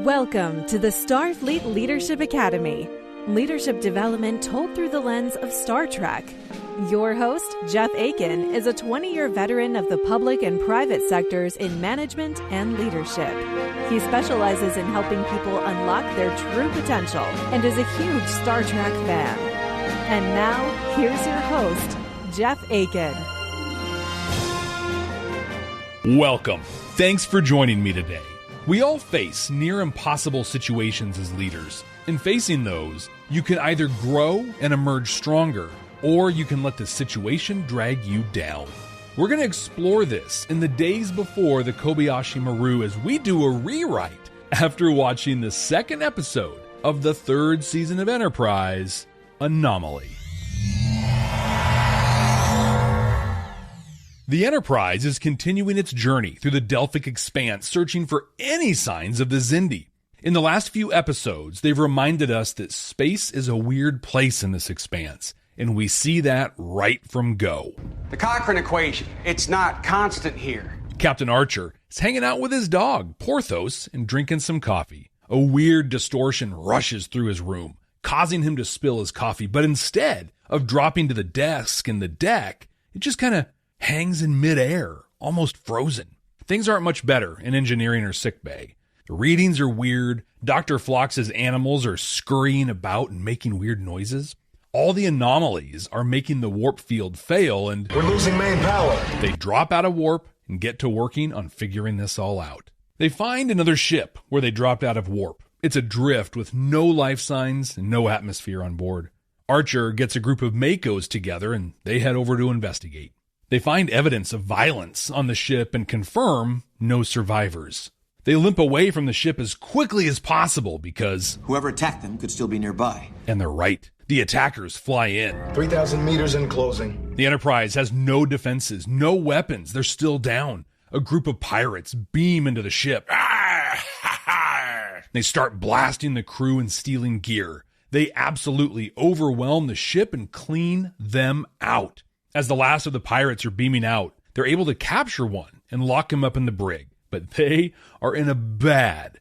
Welcome to the Starfleet Leadership Academy. Leadership development told through the lens of Star Trek. Your host, Jeff Akin, is a 20-year veteran of the public and private sectors in management and leadership. He specializes in helping people unlock their true potential and is a huge Star Trek fan. And now, here's your host, Jeff Akin. Welcome. Thanks for joining me today. We all face near impossible situations as leaders. In facing those, you can either grow and emerge stronger, or you can let the situation drag you down. We're going to explore this in the days before the Kobayashi Maru as we do a rewrite after watching the second episode of the third season of Enterprise, Anomaly. The Enterprise is continuing its journey through the Delphic Expanse, searching for any signs of the Xindi. In the last few episodes, they've reminded us that space is a weird place in this expanse, and we see that right from go. The Cochrane equation, it's not constant here. Captain Archer is hanging out with his dog, Porthos, and drinking some coffee. A weird distortion rushes through his room, causing him to spill his coffee, but instead of dropping to the desk and the deck, it just kind of hangs in midair, almost frozen. Things aren't much better in engineering or sickbay. The readings are weird. Dr. Phlox's animals are scurrying about and making weird noises. All the anomalies are making the warp field fail, and we're losing main power. They drop out of warp and get to working on figuring this all out. They find another ship where they dropped out of warp. It's adrift with no life signs and no atmosphere on board. Archer gets a group of Makos together and they head over to investigate. They find evidence of violence on the ship and confirm no survivors. They limp away from the ship as quickly as possible because whoever attacked them could still be nearby. And they're right. The attackers fly in. 3,000 meters in closing. The Enterprise has no defenses, no weapons. They're still down. A group of pirates beam into the ship. They start blasting the crew and stealing gear. They absolutely overwhelm the ship and clean them out. As the last of the pirates are beaming out, they're able to capture one and lock him up in the brig. But they are in a bad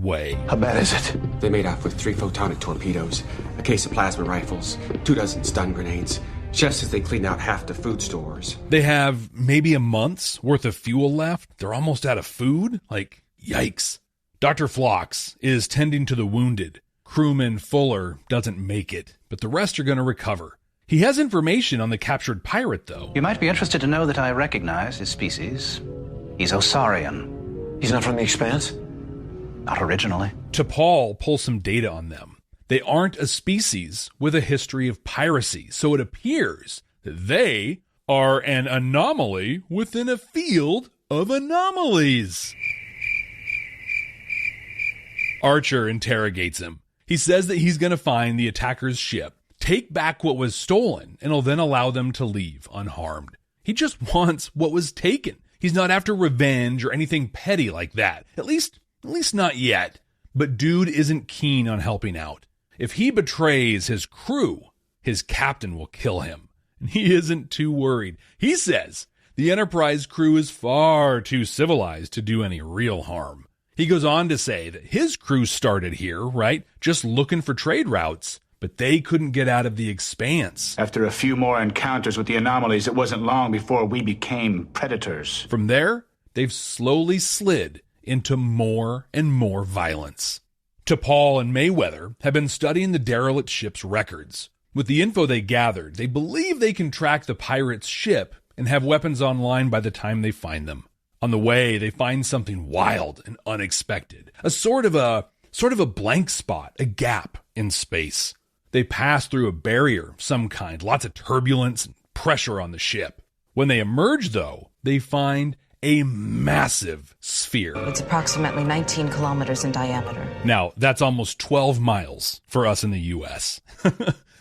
way. How bad is it? They made off with 3 photonic torpedoes, a case of plasma rifles, 24 stun grenades, just as they cleaned out half the food stores. They have maybe a month's worth of fuel left. They're almost out of food. Like, yikes. Dr. Phlox is tending to the wounded. Crewman Fuller doesn't make it, but the rest are going to recover. He has information on the captured pirate, though. You might be interested to know that I recognize his species. He's Osarian. He's not from the Expanse? Not originally. T'Pol pulls some data on them. They aren't a species with a history of piracy, so it appears that they are an anomaly within a field of anomalies. Archer interrogates him. He says that he's going to find the attacker's ship, take back what was stolen, and will then allow them to leave unharmed. He just wants what was taken. He's not after revenge or anything petty like that. At least not yet. But dude isn't keen on helping out. If he betrays his crew, his captain will kill him. And he isn't too worried. He says the Enterprise crew is far too civilized to do any real harm. He goes on to say that his crew started here, right? Just looking for trade routes. But they couldn't get out of the Expanse. After a few more encounters with the anomalies, it wasn't long before we became predators. From there, they've slowly slid into more and more violence. T'Pol and Mayweather have been studying the derelict ship's records. With the info they gathered, they believe they can track the pirates' ship and have weapons online by the time they find them. On the way, they find something wild and unexpected. A sort of a blank spot, a gap in space. They pass through a barrier of some kind, lots of turbulence and pressure on the ship. When they emerge, though, they find a massive sphere. It's approximately 19 kilometers in diameter. Now, that's almost 12 miles for us in the U.S.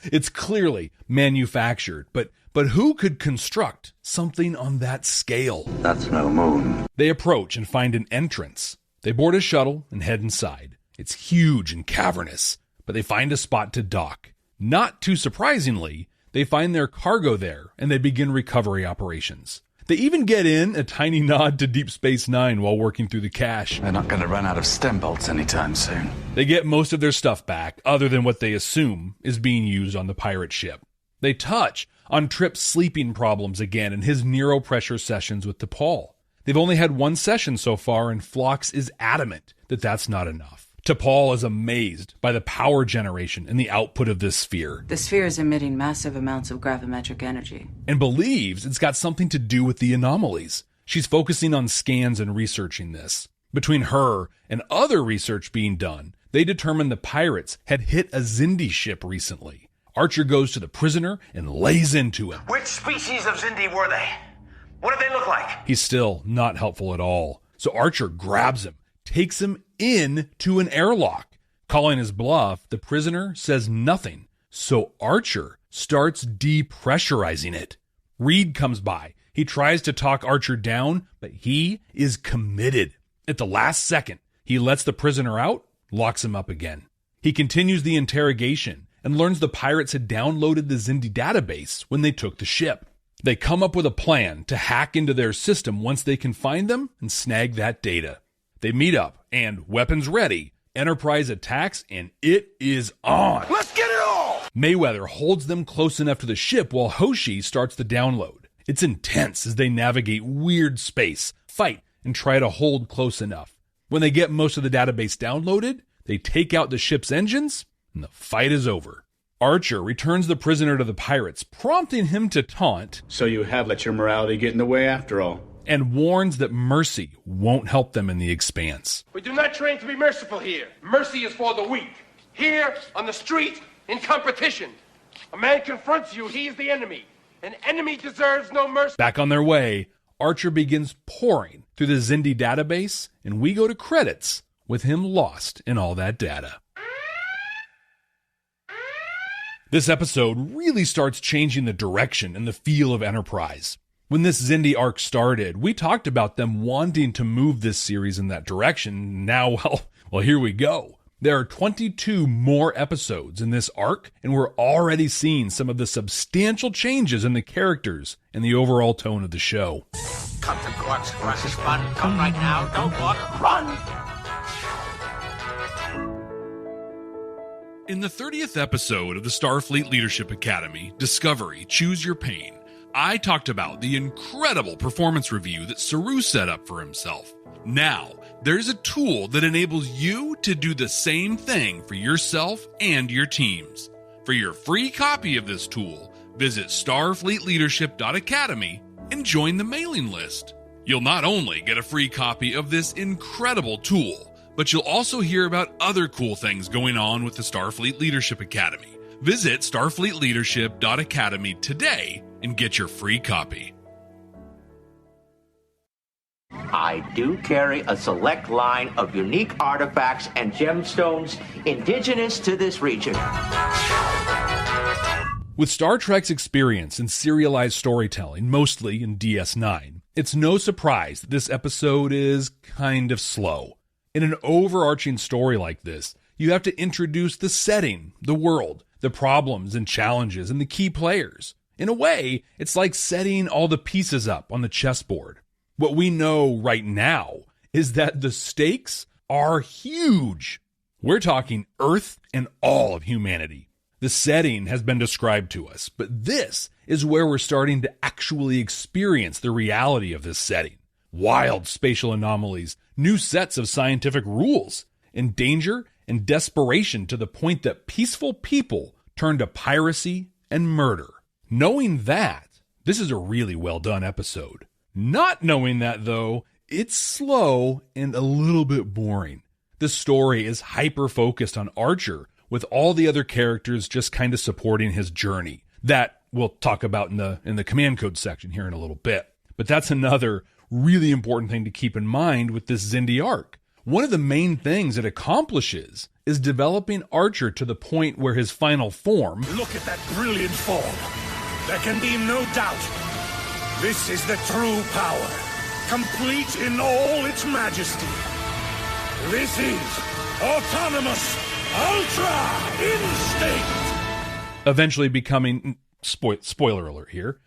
It's clearly manufactured, but who could construct something on that scale? That's no moon. They approach and find an entrance. They board a shuttle and head inside. It's huge and cavernous. But they find a spot to dock. Not too surprisingly, they find their cargo there and they begin recovery operations. They even get in a tiny nod to Deep Space Nine while working through the cache. They're not going to run out of stem bolts anytime soon. They get most of their stuff back, other than what they assume is being used on the pirate ship. They touch on Trip's sleeping problems again and his neuropressure sessions with T'Pol. They've only had one session so far, and Phlox is adamant that that's not enough. T'Pol is amazed by the power generation and the output of this sphere. The sphere is emitting massive amounts of gravimetric energy. And believes it's got something to do with the anomalies. She's focusing on scans and researching this. Between her and other research being done, they determined the pirates had hit a Xindi ship recently. Archer goes to the prisoner and lays into him. Which species of Xindi were they? What did they look like? He's still not helpful at all. So Archer grabs him, takes him into an airlock. Calling his bluff, the prisoner says nothing. So Archer starts depressurizing it. Reed comes by. He tries to talk Archer down, but he is committed. At the last second, he lets the prisoner out, locks him up again. He continues the interrogation and learns the pirates had downloaded the Xindi database when they took the ship. They come up with a plan to hack into their system once they can find them and snag that data. They meet up, and weapons ready, Enterprise attacks, and it is on. Let's get it all! Mayweather holds them close enough to the ship while Hoshi starts the download. It's intense as they navigate weird space, fight, and try to hold close enough. When they get most of the database downloaded, they take out the ship's engines, and the fight is over. Archer returns the prisoner to the pirates, prompting him to taunt. So you have let your morality get in the way after all. And warns that mercy won't help them in the Expanse. We do not train to be merciful here. Mercy is for the weak. Here, on the street, in competition. A man confronts you, he is the enemy. An enemy deserves no mercy. Back on their way, Archer begins pouring through the Xindi database, and we go to credits with him lost in all that data. This episode really starts changing the direction and the feel of Enterprise. When this Xindi arc started, we talked about them wanting to move this series in that direction. Now, well, here we go. There are 22 more episodes in this arc, and we're already seeing some of the substantial changes in the characters and the overall tone of the show. Come to Quark's Crush is fun. Come right now. Don't walk. Run! In the 30th episode of the Starfleet Leadership Academy, Discovery, Choose Your Pain, I talked about the incredible performance review that Saru set up for himself. Now, there's a tool that enables you to do the same thing for yourself and your teams. For your free copy of this tool, visit starfleetleadership.academy and join the mailing list. You'll not only get a free copy of this incredible tool, but you'll also hear about other cool things going on with the Starfleet Leadership Academy. Visit starfleetleadership.academy today and get your free copy. I do carry a select line of unique artifacts and gemstones indigenous to this region. With Star Trek's experience in serialized storytelling, mostly in DS9, it's no surprise that this episode is kind of slow. In an overarching story like this, you have to introduce the setting, the world, the problems and challenges, and the key players. In a way, it's like setting all the pieces up on the chessboard. What we know right now is that the stakes are huge. We're talking Earth and all of humanity. The setting has been described to us, but this is where we're starting to actually experience the reality of this setting. Wild spatial anomalies, new sets of scientific rules, and danger and desperation to the point that peaceful people turn to piracy and murder. Knowing that, this is a really well done episode. Not knowing that, though, it's slow and a little bit boring. The story is hyper-focused on Archer, with all the other characters just kind of supporting his journey. That we'll talk about in the command code section here in a little bit. But that's another really important thing to keep in mind with this Xindi arc. One of the main things it accomplishes is developing Archer to the point where his final form... Look at that brilliant form. There can be no doubt. This is the true power, complete in all its majesty. This is autonomous Ultra Instinct. Eventually becoming spoiler alert here,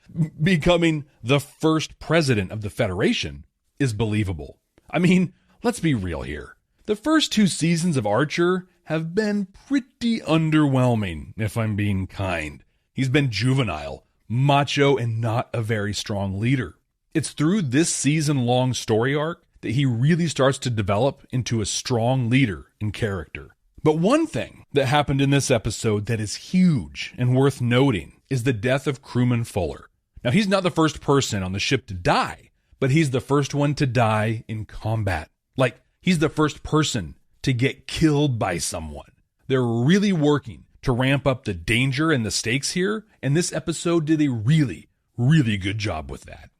becoming the first president of the Federation is believable. I mean, let's be real here. The first 2 seasons of Archer have been pretty underwhelming, if I'm being kind. He's been juvenile, macho, and not a very strong leader. It's through this season-long story arc that he really starts to develop into a strong leader in character. But one thing that happened in this episode that is huge and worth noting is the death of crewman Fuller. Now, he's not the first person on the ship to die, but he's the first one to die in combat. Like, he's the first person to get killed by someone. They're really working to ramp up the danger and the stakes here, and this episode did a really, really good job with that.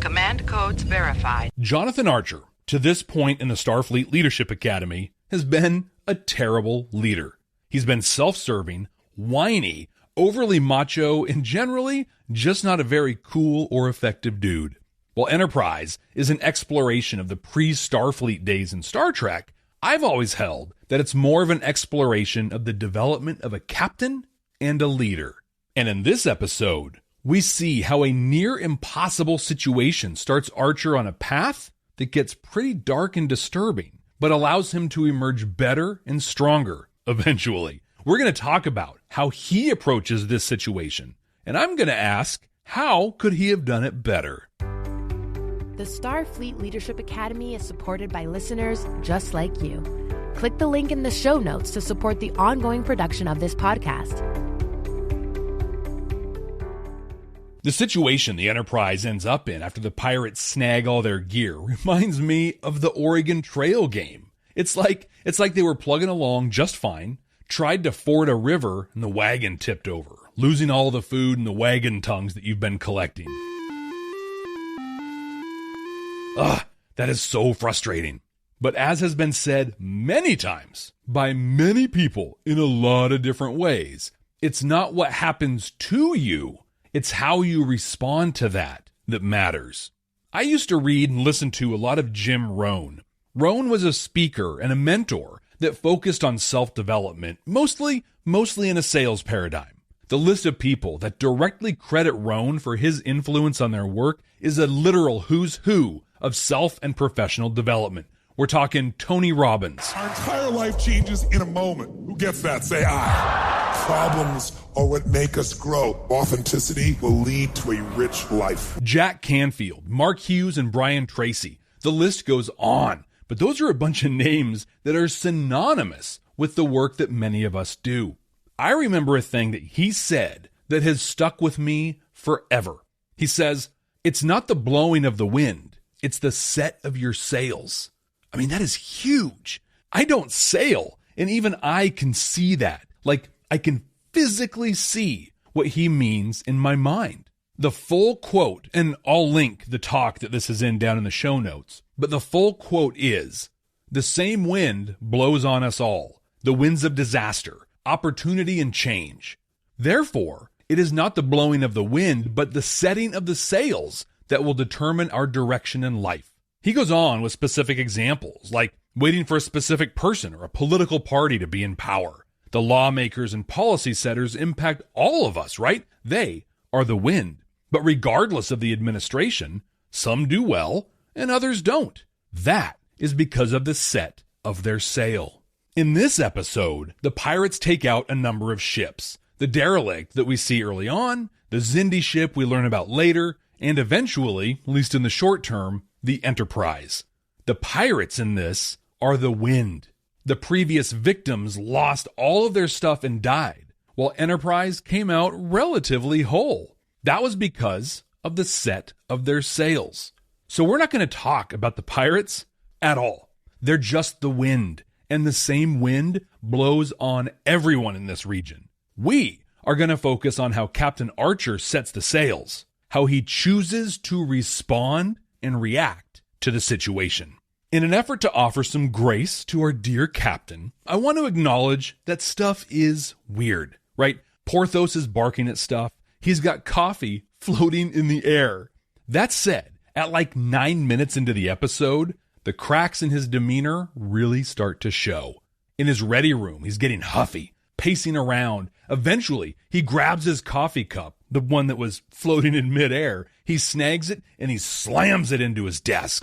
Command codes verified. Jonathan Archer, to this point in the Starfleet Leadership Academy, has been a terrible leader. He's been self-serving, whiny, overly macho, and generally just not a very cool or effective dude. While Enterprise is an exploration of the pre-Starfleet days in Star Trek, I've always held that it's more of an exploration of the development of a captain and a leader. And in this episode, we see how a near impossible situation starts Archer on a path that gets pretty dark and disturbing, but allows him to emerge better and stronger eventually. We're going to talk about how he approaches this situation, and I'm going to ask, how could he have done it better? The Starfleet Leadership Academy is supported by listeners just like you. Click the link in the show notes to support the ongoing production of this podcast. The situation the Enterprise ends up in after the pirates snag all their gear reminds me of the Oregon Trail game. It's like they were plugging along just fine, tried to ford a river, and the wagon tipped over, losing all the food and the wagon tongues that you've been collecting. Ugh, that is so frustrating. But as has been said many times by many people in a lot of different ways, it's not what happens to you, it's how you respond to that matters. I used to read and listen to a lot of Jim Rohn. Rohn was a speaker and a mentor that focused on self-development, mostly in a sales paradigm. The list of people that directly credit Rohn for his influence on their work is a literal who's who of self and professional development. We're talking Tony Robbins. Our entire life changes in a moment. Who gets that? Say I. Problems are what make us grow. Authenticity will lead to a rich life. Jack Canfield, Mark Hughes, and Brian Tracy. The list goes on, but those are a bunch of names that are synonymous with the work that many of us do. I remember a thing that he said that has stuck with me forever. He says, "It's not the blowing of the wind, it's the set of your sails." I mean, that is huge. I don't sail, and even I can see that. Like, I can physically see what he means in my mind. The full quote, and I'll link the talk that this is in down in the show notes, but the full quote is, "The same wind blows on us all, the winds of disaster, opportunity, and change. Therefore, it is not the blowing of the wind, but the setting of the sails that will determine our direction in life." He goes on with specific examples, like waiting for a specific person or a political party to be in power. The lawmakers and policy setters impact all of us, right? They are the wind. But regardless of the administration, some do well and others don't. That is because of the set of their sail. In this episode, the pirates take out a number of ships. The derelict that we see early on, the Xindi ship we learn about later, and eventually, at least in the short term, the Enterprise. The pirates in this are the wind. The previous victims lost all of their stuff and died, while Enterprise came out relatively whole. That was because of the set of their sails. So we're not going to talk about the pirates at all. They're just the wind, and the same wind blows on everyone in this region. We are going to focus on how Captain Archer sets the sails, how he chooses to respond and react to the situation. In an effort to offer some grace to our dear captain, I want to acknowledge that stuff is weird, right? Porthos is barking at stuff. He's got coffee floating in the air. That said, at like 9 minutes into the episode, the cracks in his demeanor really start to show. In his ready room, he's getting huffy. pacing around. Eventually, he grabs his coffee cup, the one that was floating in midair. He snags it and he slams it into his desk.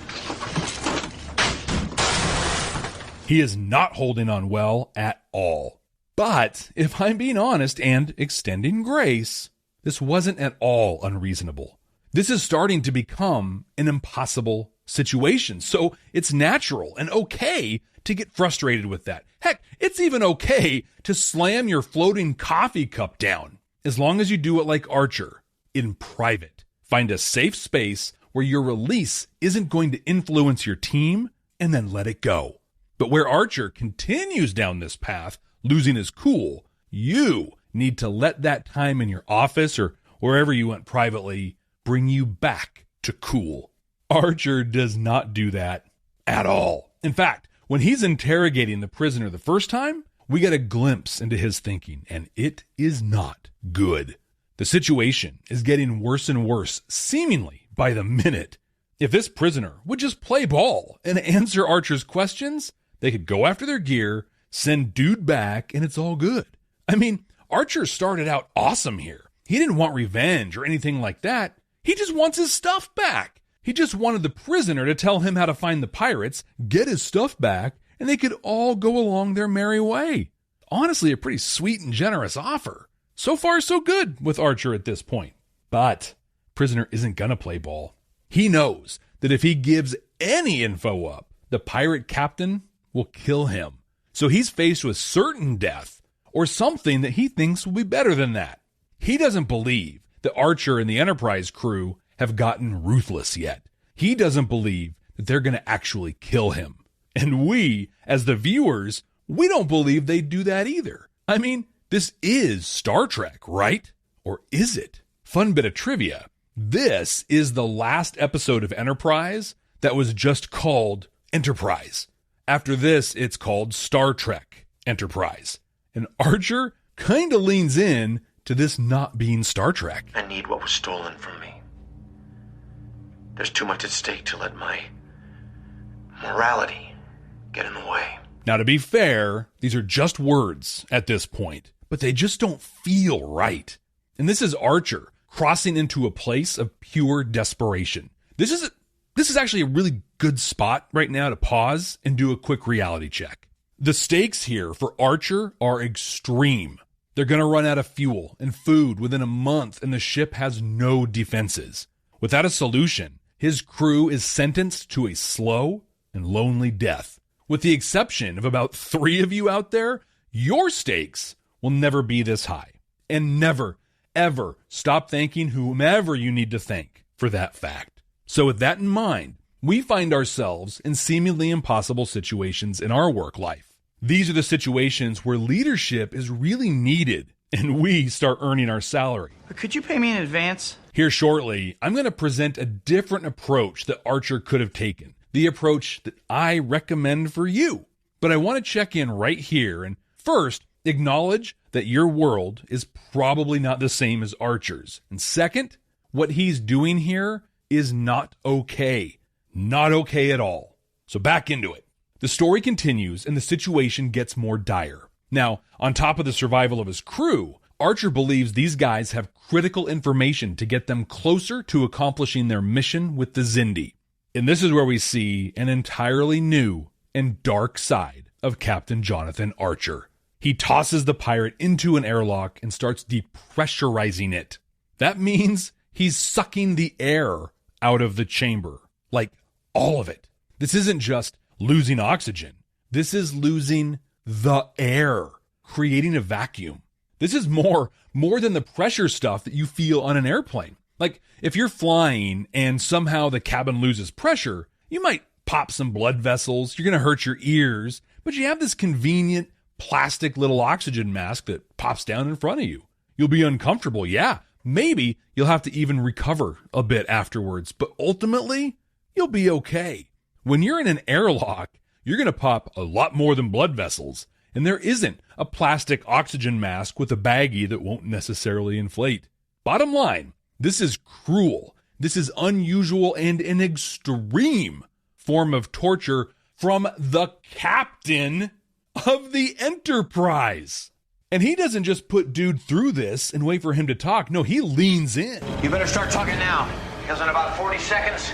He is not holding on well at all. But if I'm being honest and extending grace, this wasn't at all unreasonable. This is starting to become an impossible situation. So it's natural and okay to get frustrated with that. Heck, it's even okay to slam your floating coffee cup down, as long as you do it like Archer, in private. Find a safe space where your release isn't going to influence your team, and then let it go. But where Archer continues down this path, losing his cool, you need to let that time in your office or wherever you went privately bring you back to cool. Archer does not do that at all. In fact, when he's interrogating the prisoner the first time, we get a glimpse into his thinking, and it is not good. The situation is getting worse and worse, seemingly by the minute. If this prisoner would just play ball and answer Archer's questions, they could go after their gear, send dude back, and it's all good. I mean, Archer started out awesome here. He didn't want revenge or anything like that. He just wants his stuff back. He just wanted the prisoner to tell him how to find the pirates, get his stuff back, and they could all go along their merry way. Honestly, a pretty sweet and generous offer. So far, so good with Archer at this point. But prisoner isn't gonna play ball. He knows that if he gives any info up, the pirate captain will kill him. So he's faced with certain death or something that he thinks will be better than that. He doesn't believe that Archer and the Enterprise crew have gotten ruthless yet. He doesn't believe that they're going to actually kill him. And we, as the viewers, we don't believe they'd do that either. I mean, this is Star Trek, right? Or is it? Fun bit of trivia. This is the last episode of Enterprise that was just called Enterprise. After this, it's called Star Trek Enterprise. And Archer kind of leans in to this not being Star Trek. I need what was stolen from me. There's too much at stake to let my morality get in the way. Now, to be fair, these are just words at this point, but they just don't feel right. And this is Archer crossing into a place of pure desperation. This is actually a really good spot right now to pause and do a quick reality check. The stakes here for Archer are extreme. They're going to run out of fuel and food within a month, and the ship has no defenses. Without a solution, his crew is sentenced to a slow and lonely death. With the exception of about 3 of you out there, your stakes will never be this high. And never, ever stop thanking whomever you need to thank for that fact. So with that in mind, we find ourselves in seemingly impossible situations in our work life. These are the situations where leadership is really needed and we start earning our salary. Could you pay me in advance? Here shortly, I'm going to present a different approach that Archer could have taken. The approach that I recommend for you. But I want to check in right here and first acknowledge that your world is probably not the same as Archer's. And second, what he's doing here is not okay. Not okay at all. So back into it. The story continues and the situation gets more dire. Now, on top of the survival of his crew, Archer believes these guys have critical information to get them closer to accomplishing their mission with the Xindi. And this is where we see an entirely new and dark side of Captain Jonathan Archer. He tosses the pirate into an airlock and starts depressurizing it. That means he's sucking the air out of the chamber. Like, all of it. This isn't just losing oxygen. This is losing the air, creating a vacuum. This is more than the pressure stuff that you feel on an airplane. Like, if you're flying and somehow the cabin loses pressure, you might pop some blood vessels, you're going to hurt your ears, but you have this convenient plastic little oxygen mask that pops down in front of you. You'll be uncomfortable, yeah. Maybe you'll have to even recover a bit afterwards, but ultimately, you'll be okay. When you're in an airlock, you're going to pop a lot more than blood vessels, and there isn't a plastic oxygen mask with a baggie that won't necessarily inflate. Bottom line, this is cruel. This is unusual and an extreme form of torture from the captain of the Enterprise. And he doesn't just put dude through this and wait for him to talk. No, he leans in. You better start talking now, because in about 40 seconds,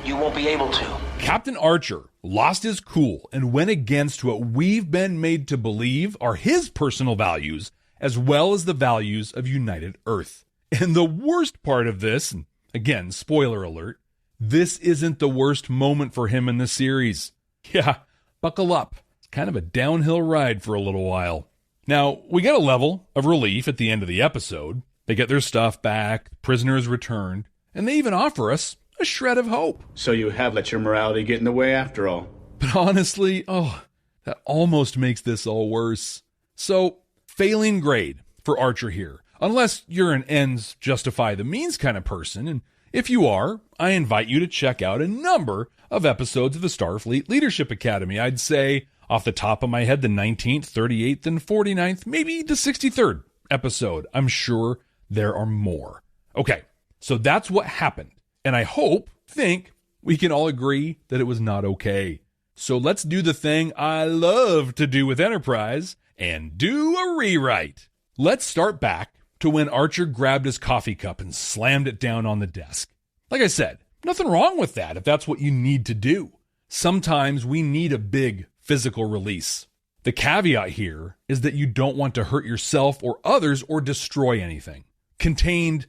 you won't be able to. Captain Archer lost his cool and went against what we've been made to believe are his personal values, as well as the values of United Earth. And the worst part of this, and again, spoiler alert, this isn't the worst moment for him in the series. Yeah, buckle up. It's kind of a downhill ride for a little while. Now, we get a level of relief at the end of the episode. They get their stuff back, the prisoner is returned, and they even offer us a shred of hope. So you have let your morality get in the way after all. But honestly, that almost makes this all worse. So, failing grade for Archer here. Unless you're an ends justify the means kind of person, and if you are, I invite you to check out a number of episodes of the Starfleet Leadership Academy. I'd say, off the top of my head, the 19th, 38th, and 49th, maybe the 63rd episode. I'm sure there are more. Okay, so that's what happened. And I think we can all agree that it was not okay. So let's do the thing I love to do with Enterprise and do a rewrite. Let's start back to when Archer grabbed his coffee cup and slammed it down on the desk. Like I said, nothing wrong with that if that's what you need to do. Sometimes we need a big physical release. The caveat here is that you don't want to hurt yourself or others or destroy anything. Contained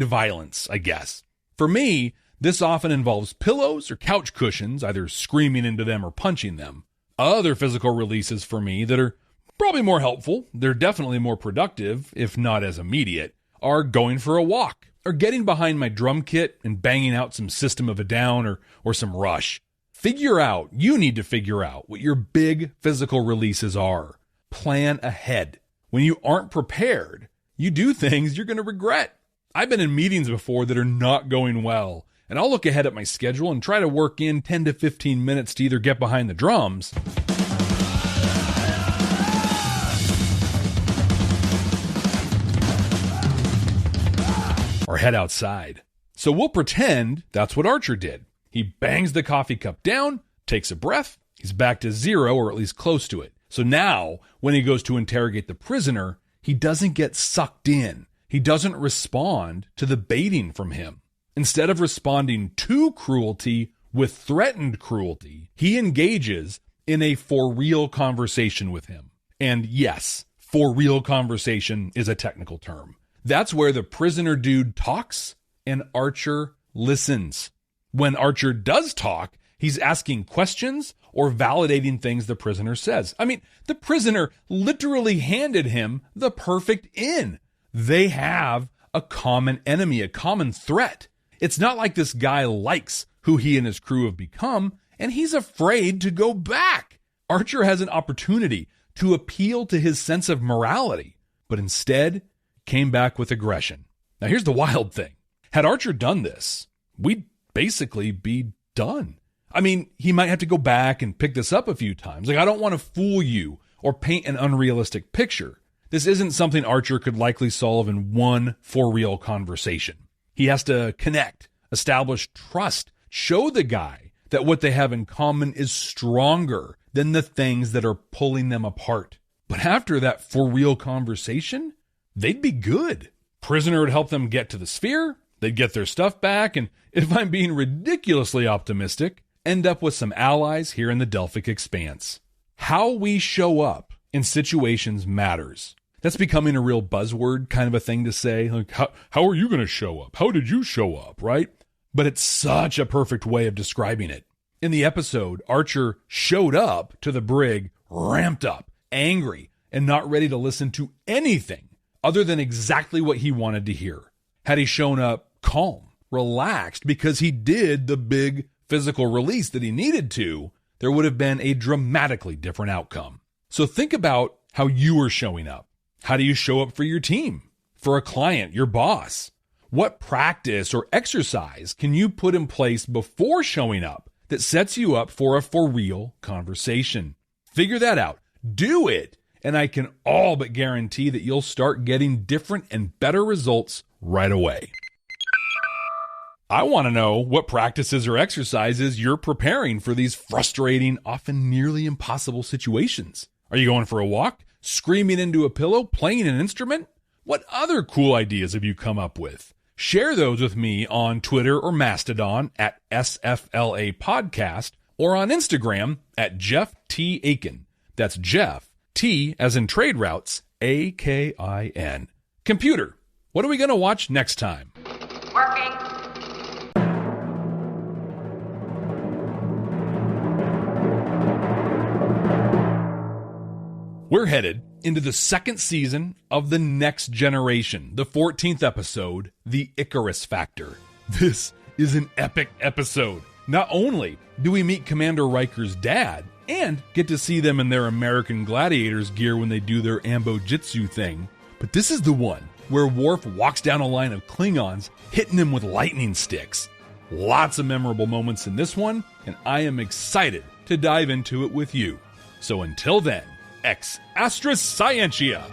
violence, I guess. For me, this often involves pillows or couch cushions, either screaming into them or punching them. Other physical releases for me that are probably more helpful, they're definitely more productive, if not as immediate, are going for a walk or getting behind my drum kit and banging out some System of a Down or some Rush. You need to figure out what your big physical releases are. Plan ahead. When you aren't prepared, you do things you're going to regret. I've been in meetings before that are not going well, and I'll look ahead at my schedule and try to work in 10 to 15 minutes to either get behind the drums or head outside. So we'll pretend that's what Archer did. He bangs the coffee cup down, takes a breath, he's back to zero or at least close to it. So now, when he goes to interrogate the prisoner, he doesn't get sucked in. He doesn't respond to the baiting from him. Instead of responding to cruelty with threatened cruelty, he engages in a for real conversation with him. And yes, for real conversation is a technical term. That's where the prisoner dude talks and Archer listens. When Archer does talk, he's asking questions or validating things the prisoner says. I mean, the prisoner literally handed him the perfect in. They have a common enemy, a common threat. It's not like this guy likes who he and his crew have become, and he's afraid to go back. Archer has an opportunity to appeal to his sense of morality, but instead came back with aggression. Now, here's the wild thing. Had Archer done this, we'd basically be done. I mean, he might have to go back and pick this up a few times. Like, I don't want to fool you or paint an unrealistic picture. This isn't something Archer could likely solve in one for real conversation. He has to connect, establish trust, show the guy that what they have in common is stronger than the things that are pulling them apart. But after that for real conversation, they'd be good. Prisoner would help them get to the sphere, they'd get their stuff back, and if I'm being ridiculously optimistic, end up with some allies here in the Delphic Expanse. How we show up in situations matters. That's becoming a real buzzword kind of a thing to say. Like, how are you going to show up? How did you show up, right? But it's such a perfect way of describing it. In the episode, Archer showed up to the brig ramped up, angry, and not ready to listen to anything other than exactly what he wanted to hear. Had he shown up calm, relaxed, because he did the big physical release that he needed to, there would have been a dramatically different outcome. So think about how you are showing up. How do you show up for your team, for a client, your boss? What practice or exercise can you put in place before showing up that sets you up for a for real conversation? Figure that out. Do it. And I can all but guarantee that you'll start getting different and better results right away. I want to know what practices or exercises you're preparing for these frustrating, often nearly impossible situations. Are you going for a walk? Screaming into a pillow, playing an instrument? What other cool ideas have you come up with? Share those with me on Twitter or Mastodon at SFLA Podcast or on Instagram at Jeff T. Akin. That's Jeff, T as in trade routes, A-K-I-N. Computer, what are we going to watch next time? Working. We're headed into the second season of The Next Generation, the 14th episode, The Icarus Factor. This is an epic episode. Not only do we meet Commander Riker's dad and get to see them in their American Gladiators gear when they do their Ambo Jitsu thing, but this is the one where Worf walks down a line of Klingons, hitting them with lightning sticks. Lots of memorable moments in this one, and I am excited to dive into it with you. So until then, Ex Astra Scientia!